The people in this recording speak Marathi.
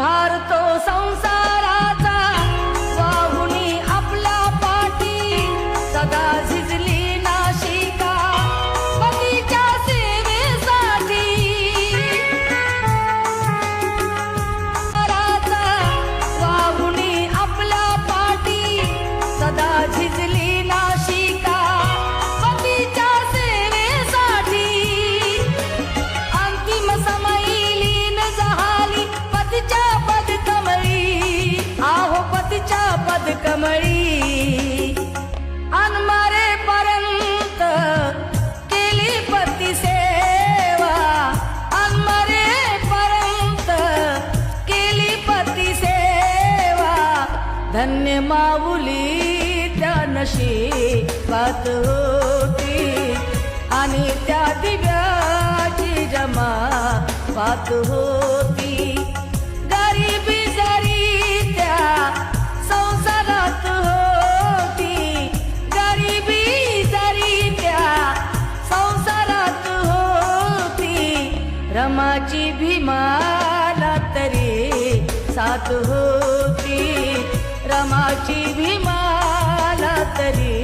भारतो संसाराचा वाहुनी आपल्या पाठी सदा झिजली नाशिका पतीच्या सेवेसाठी वाहुनी आपल्या पाठी सदा झिजली नाशिका पतीच्या सेवेसाठी अंतिम समयी लीन झाली पतीच्या पदकमळी आहो पतीच्या पदकमळी अनमरेपर्यंत केली पती सेवा अनमरेपर्यंत केली पती सेवा धन्य माऊली त्या नशिबात होती आणि त्या दिव्याची जमात होती गरिबी जरी त्या संसारात होती गरिबी जरी त्या संसारात होती रमाची भीमाला तरी साथ होती रमाची भीमाला तरी